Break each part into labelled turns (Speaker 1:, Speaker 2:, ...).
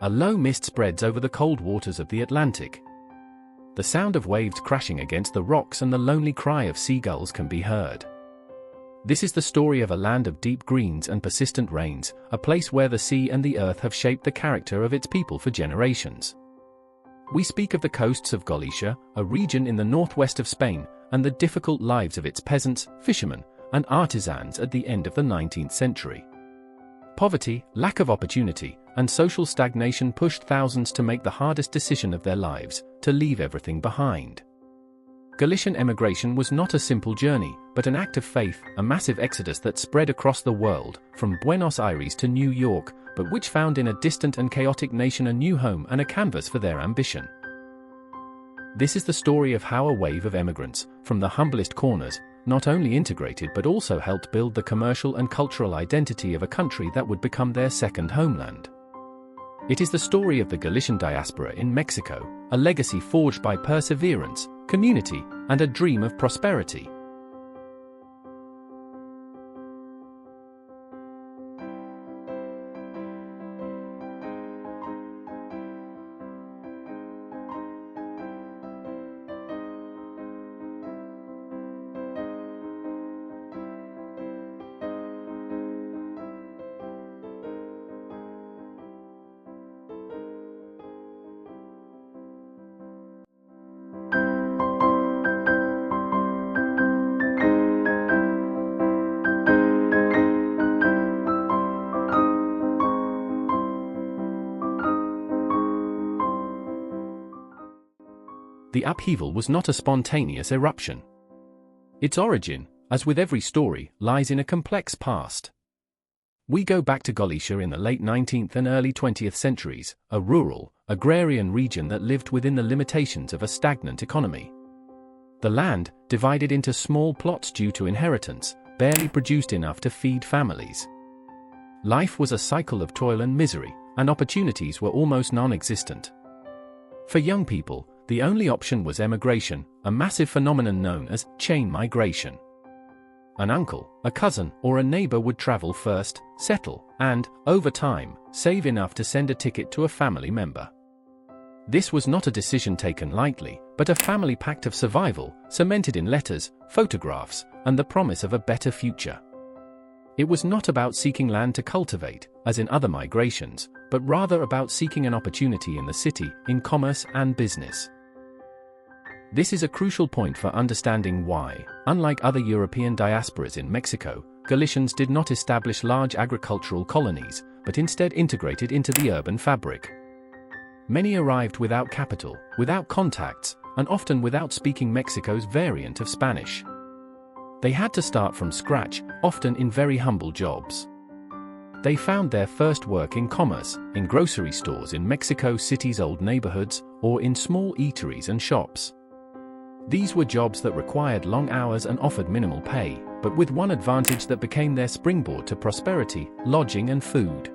Speaker 1: a low mist spreads over the cold waters of the Atlantic. The sound of waves crashing against the rocks and the lonely cry of seagulls can be heard. This is the story of a land of deep greens and persistent rains, a place where the sea and the earth have shaped the character of its people for generations. We speak of the coasts of Galicia, a region in the northwest of Spain, and the difficult lives of its peasants, fishermen, and artisans at the end of the 19th century. Poverty, lack of opportunity, and social stagnation pushed thousands to make the hardest decision of their lives, to leave everything behind. Galician emigration was not a simple journey, but an act of faith, a massive exodus that spread across the world, from Buenos Aires to New York, but which found in a distant and chaotic nation a new home and a canvas for their ambition. This is the story of how a wave of emigrants, from the humblest corners, not only integrated but also helped build the commercial and cultural identity of a country that would become their second homeland. It is the story of the Galician diaspora in Mexico, a legacy forged by perseverance, community, and a dream of prosperity. The upheaval was not a spontaneous eruption. Its origin, as with every story, lies in a complex past. We go back to Galicia in the late 19th and early 20th centuries, a rural, agrarian region that lived within the limitations of a stagnant economy. The land, divided into small plots due to inheritance, barely produced enough to feed families. Life was a cycle of toil and misery, and opportunities were almost non-existent. For young people, the only option was emigration, a massive phenomenon known as chain migration. An uncle, a cousin, or a neighbor would travel first, settle, and, over time, save enough to send a ticket to a family member. This was not a decision taken lightly, but a family pact of survival, cemented in letters, photographs, and the promise of a better future. It was not about seeking land to cultivate, as in other migrations, but rather about seeking an opportunity in the city, in commerce and business. This is a crucial point for understanding why, unlike other European diasporas in Mexico, Galicians did not establish large agricultural colonies, but instead integrated into the urban fabric. Many arrived without capital, without contacts, and often without speaking Mexico's variant of Spanish. They had to start from scratch, often in very humble jobs. They found their first work in commerce, in grocery stores in Mexico City's old neighborhoods, or in small eateries and shops. These were jobs that required long hours and offered minimal pay, but with one advantage that became their springboard to prosperity: lodging and food.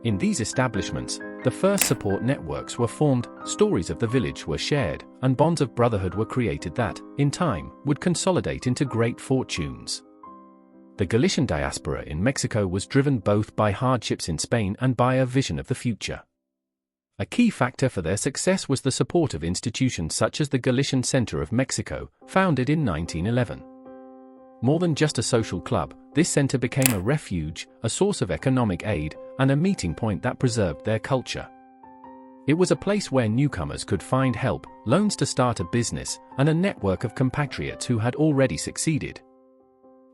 Speaker 1: In these establishments, the first support networks were formed, stories of the village were shared, and bonds of brotherhood were created that, in time, would consolidate into great fortunes. The Galician diaspora in Mexico was driven both by hardships in Spain and by a vision of the future. A key factor for their success was the support of institutions such as the Galician Center of Mexico, founded in 1911. More than just a social club, this center became a refuge, a source of economic aid, and a meeting point that preserved their culture. It was a place where newcomers could find help, loans to start a business, and a network of compatriots who had already succeeded.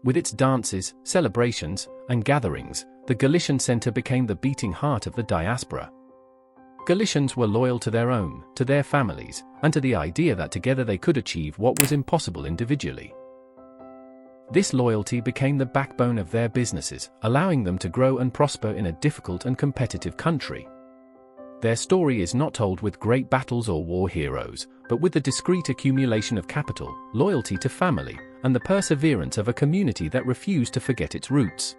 Speaker 1: With its dances, celebrations, and gatherings, the Galician Center became the beating heart of the diaspora. Galicians were loyal to their own, to their families, and to the idea that together they could achieve what was impossible individually. This loyalty became the backbone of their businesses, allowing them to grow and prosper in a difficult and competitive country. Their story is not told with great battles or war heroes, but with the discreet accumulation of capital, loyalty to family, and the perseverance of a community that refused to forget its roots.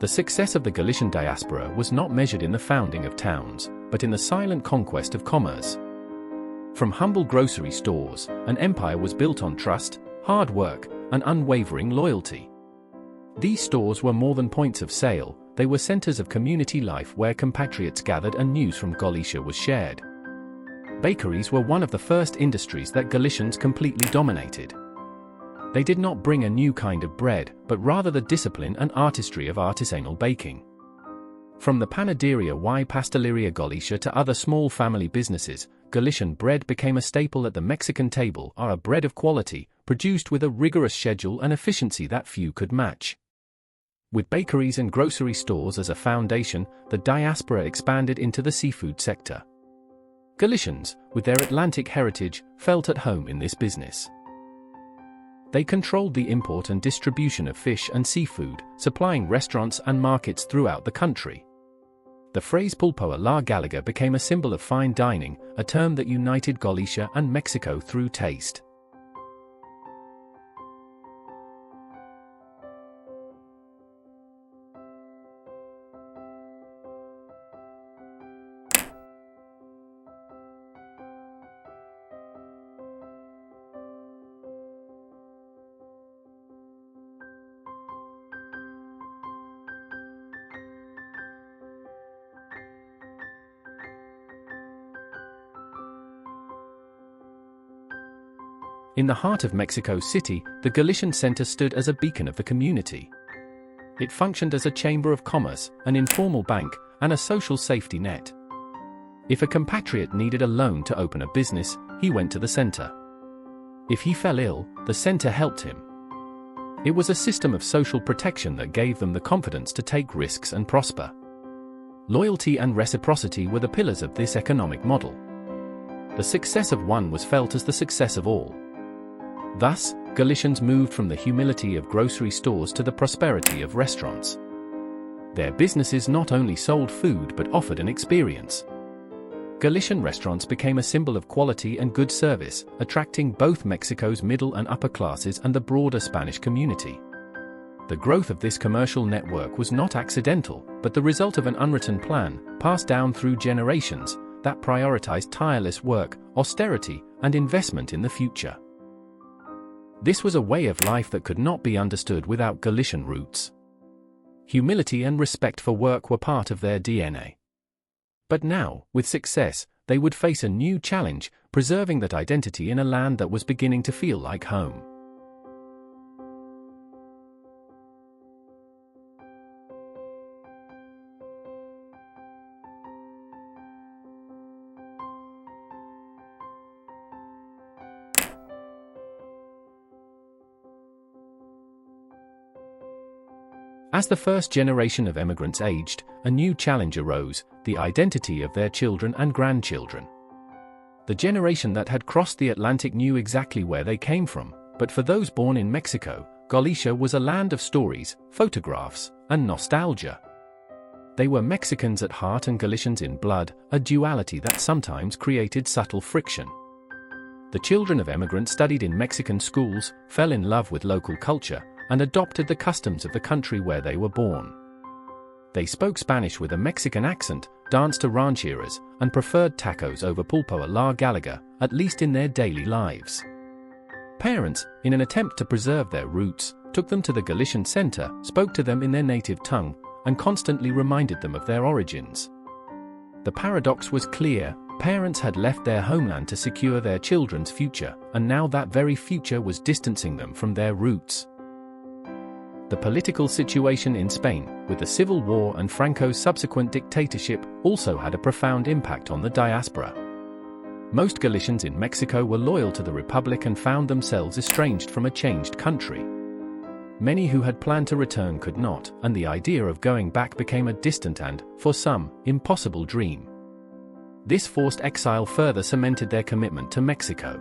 Speaker 1: The success of the Galician diaspora was not measured in the founding of towns, but in the silent conquest of commerce. From humble grocery stores, an empire was built on trust, hard work, and unwavering loyalty. These stores were more than points of sale, they were centers of community life where compatriots gathered and news from Galicia was shared. Bakeries were one of the first industries that Galicians completely dominated. They did not bring a new kind of bread, but rather the discipline and artistry of artisanal baking. From the Panaderia y Pasteleria Galicia to other small family businesses, Galician bread became a staple at the Mexican table, a bread of quality, produced with a rigorous schedule and efficiency that few could match. With bakeries and grocery stores as a foundation, the diaspora expanded into the seafood sector. Galicians, with their Atlantic heritage, felt at home in this business. They controlled the import and distribution of fish and seafood, supplying restaurants and markets throughout the country. The phrase pulpo a la Gallega became a symbol of fine dining, a term that united Galicia and Mexico through taste. In the heart of Mexico City, the Galician Center stood as a beacon of the community. It functioned as a chamber of commerce, an informal bank, and a social safety net. If a compatriot needed a loan to open a business, he went to the center. If he fell ill, the center helped him. It was a system of social protection that gave them the confidence to take risks and prosper. Loyalty and reciprocity were the pillars of this economic model. The success of one was felt as the success of all. Thus, Galicians moved from the humility of grocery stores to the prosperity of restaurants. Their businesses not only sold food but offered an experience. Galician restaurants became a symbol of quality and good service, attracting both Mexico's middle and upper classes and the broader Spanish community. The growth of this commercial network was not accidental, but the result of an unwritten plan, passed down through generations, that prioritized tireless work, austerity, and investment in the future. This was a way of life that could not be understood without Galician roots. Humility and respect for work were part of their DNA. But now, with success, they would face a new challenge, preserving that identity in a land that was beginning to feel like home. As the first generation of immigrants aged, a new challenge arose: the identity of their children and grandchildren. The generation that had crossed the Atlantic knew exactly where they came from, but for those born in Mexico, Galicia was a land of stories, photographs, and nostalgia. They were Mexicans at heart and Galicians in blood, a duality that sometimes created subtle friction. The children of immigrants studied in Mexican schools, fell in love with local culture, and adopted the customs of the country where they were born. They spoke Spanish with a Mexican accent, danced to rancheras, and preferred tacos over pulpo a la Gallega, at least in their daily lives. Parents, in an attempt to preserve their roots, took them to the Galician Center, spoke to them in their native tongue, and constantly reminded them of their origins. The paradox was clear: parents had left their homeland to secure their children's future, and now that very future was distancing them from their roots. The political situation in Spain, with the Civil War and Franco's subsequent dictatorship, also had a profound impact on the diaspora. Most Galicians in Mexico were loyal to the Republic and found themselves estranged from a changed country. Many who had planned to return could not, and the idea of going back became a distant and, for some, impossible dream. This forced exile further cemented their commitment to Mexico.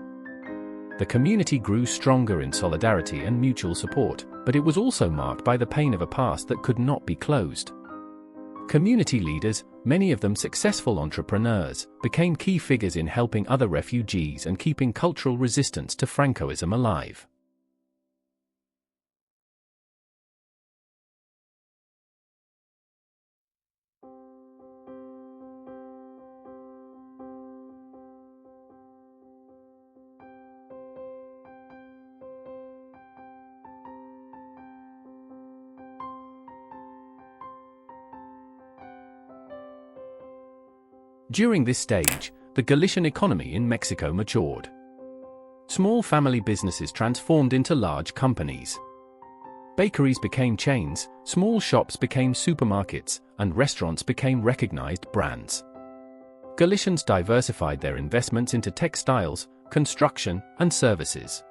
Speaker 1: The community grew stronger in solidarity and mutual support, but it was also marked by the pain of a past that could not be closed. Community leaders, many of them successful entrepreneurs, became key figures in helping other refugees and keeping cultural resistance to Francoism alive. During this stage, the Galician economy in Mexico matured. Small family businesses transformed into large companies. Bakeries became chains, small shops became supermarkets, and restaurants became recognized brands. Galicians diversified their investments into textiles, construction, and services.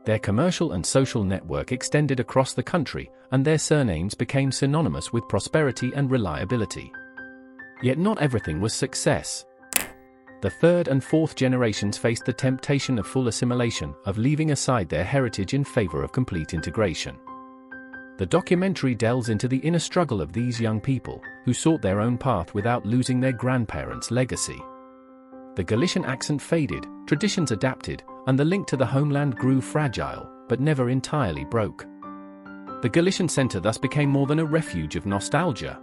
Speaker 1: Their commercial and social network extended across the country, and their surnames became synonymous with prosperity and reliability. Yet not everything was success. The third and fourth generations faced the temptation of full assimilation, of leaving aside their heritage in favor of complete integration. The documentary delves into the inner struggle of these young people, who sought their own path without losing their grandparents' legacy. The Galician accent faded, traditions adapted, and the link to the homeland grew fragile, but never entirely broke. The Galician Center thus became more than a refuge of nostalgia.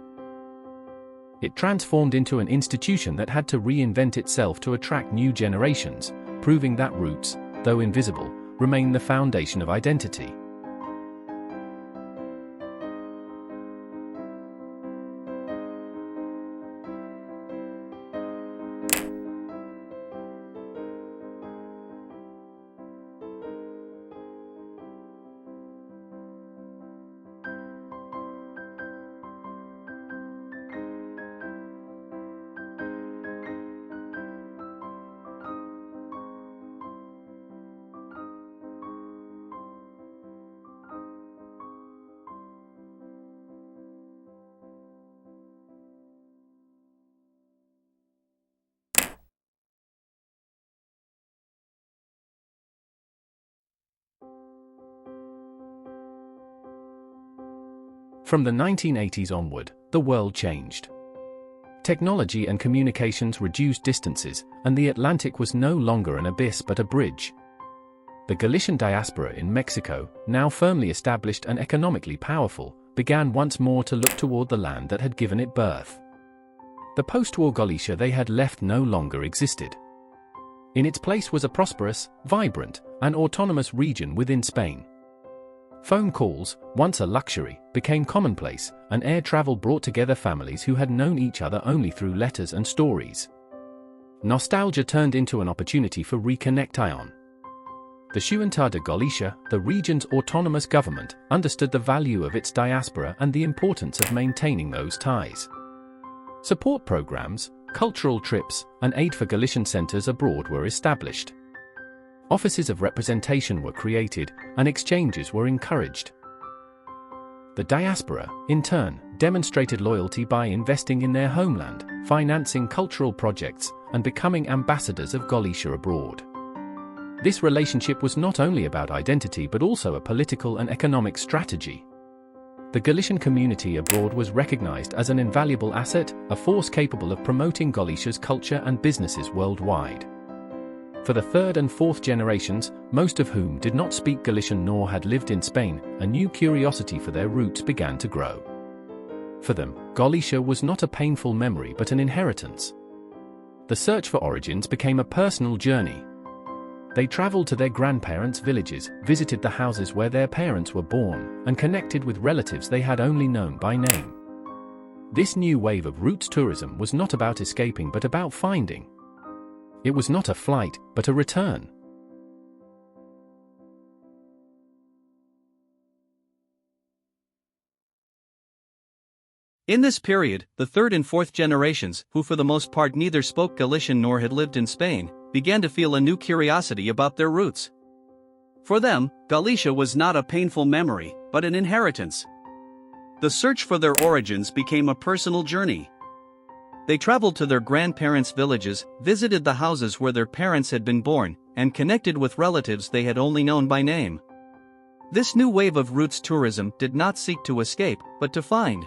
Speaker 1: It transformed into an institution that had to reinvent itself to attract new generations, proving that roots, though invisible, remain the foundation of identity. From the 1980s onward, the world changed. Technology and communications reduced distances, and the Atlantic was no longer an abyss but a bridge. The Galician diaspora in Mexico, now firmly established and economically powerful, began once more to look toward the land that had given it birth. The post-war Galicia they had left no longer existed. In its place was a prosperous, vibrant, and autonomous region within Spain. Phone calls, once a luxury, became commonplace, and air travel brought together families who had known each other only through letters and stories. Nostalgia turned into an opportunity for reconnection. The Junta de Galicia, the region's autonomous government, understood the value of its diaspora and the importance of maintaining those ties. Support programs, cultural trips, and aid for Galician centers abroad were established. Offices of representation were created, and exchanges were encouraged. The diaspora, in turn, demonstrated loyalty by investing in their homeland, financing cultural projects, and becoming ambassadors of Galicia abroad. This relationship was not only about identity but also a political and economic strategy. The Galician community abroad was recognized as an invaluable asset, a force capable of promoting Galicia's culture and businesses worldwide. For the third and fourth generations, most of whom did not speak Galician nor had lived in Spain, a new curiosity for their roots began to grow. For them, Galicia was not a painful memory but an inheritance. The search for origins became a personal journey. They traveled to their grandparents' villages, visited the houses where their parents were born, and connected with relatives they had only known by name. This new wave of roots tourism was not about escaping but about finding. It was not a flight, but a return.
Speaker 2: In this period, the third and fourth generations, who for the most part neither spoke Galician nor had lived in Spain, began to feel a new curiosity about their roots. For them, Galicia was not a painful memory, but an inheritance. The search for their origins became a personal journey. They traveled to their grandparents' villages, visited the houses where their parents had been born, and connected with relatives they had only known by name. This new wave of roots tourism did not seek to escape, but to find.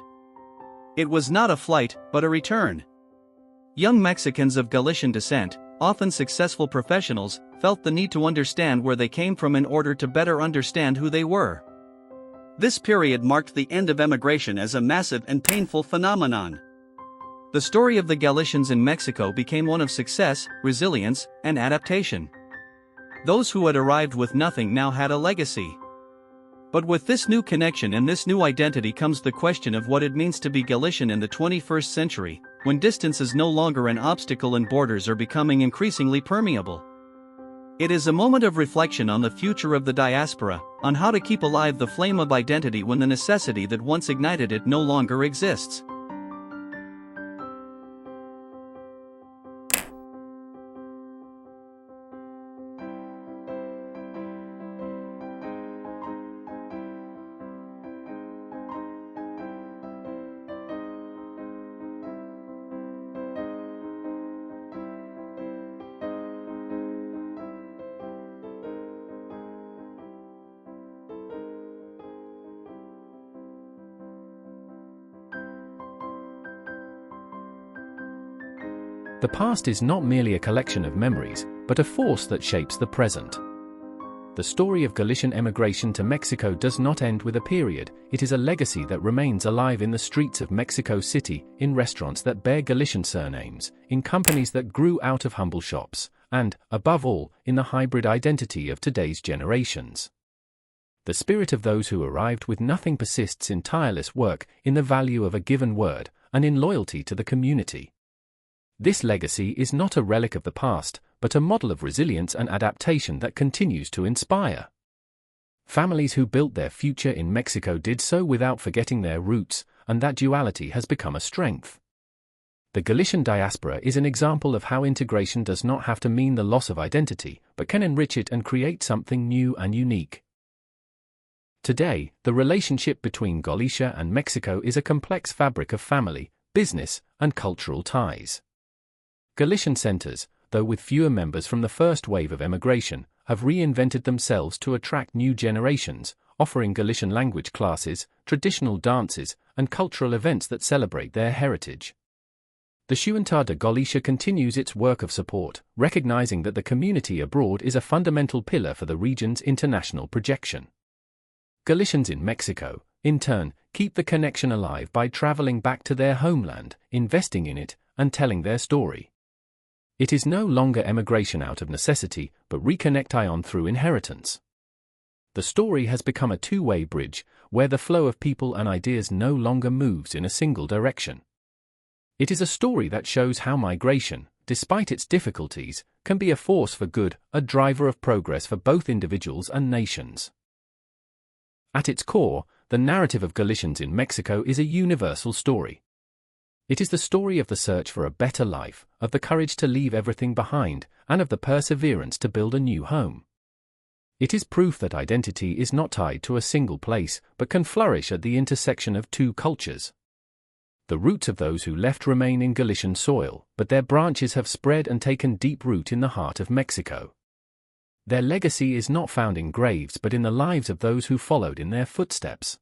Speaker 2: It was not a flight, but a return. Young Mexicans of Galician descent, often successful professionals, felt the need to understand where they came from in order to better understand who they were. This period marked the end of emigration as a massive and painful phenomenon. The story of the Galicians in Mexico became one of success, resilience, and adaptation. Those who had arrived with nothing now had a legacy. But with this new connection and this new identity comes the question of what it means to be Galician in the 21st century, when distance is no longer an obstacle and borders are becoming increasingly permeable. It is a moment of reflection on the future of the diaspora, on how to keep alive the flame of identity when the necessity that once ignited it no longer exists.
Speaker 1: The past is not merely a collection of memories, but a force that shapes the present. The story of Galician emigration to Mexico does not end with a period, it is a legacy that remains alive in the streets of Mexico City, in restaurants that bear Galician surnames, in companies that grew out of humble shops, and, above all, in the hybrid identity of today's generations. The spirit of those who arrived with nothing persists in tireless work, in the value of a given word, and in loyalty to the community. This legacy is not a relic of the past, but a model of resilience and adaptation that continues to inspire. Families who built their future in Mexico did so without forgetting their roots, and that duality has become a strength. The Galician diaspora is an example of how integration does not have to mean the loss of identity, but can enrich it and create something new and unique. Today, the relationship between Galicia and Mexico is a complex fabric of family, business, and cultural ties. Galician centers, though with fewer members from the first wave of emigration, have reinvented themselves to attract new generations, offering Galician language classes, traditional dances, and cultural events that celebrate their heritage. The Junta de Galicia continues its work of support, recognizing that the community abroad is a fundamental pillar for the region's international projection. Galicians in Mexico, in turn, keep the connection alive by traveling back to their homeland, investing in it, and telling their story. It is no longer emigration out of necessity, but reconnection through inheritance. The story has become a two-way bridge, where the flow of people and ideas no longer moves in a single direction. It is a story that shows how migration, despite its difficulties, can be a force for good, a driver of progress for both individuals and nations. At its core, the narrative of Galicians in Mexico is a universal story. It is the story of the search for a better life, of the courage to leave everything behind, and of the perseverance to build a new home. It is proof that identity is not tied to a single place, but can flourish at the intersection of two cultures. The roots of those who left remain in Galician soil, but their branches have spread and taken deep root in the heart of Mexico. Their legacy is not found in graves but in the lives of those who followed in their footsteps.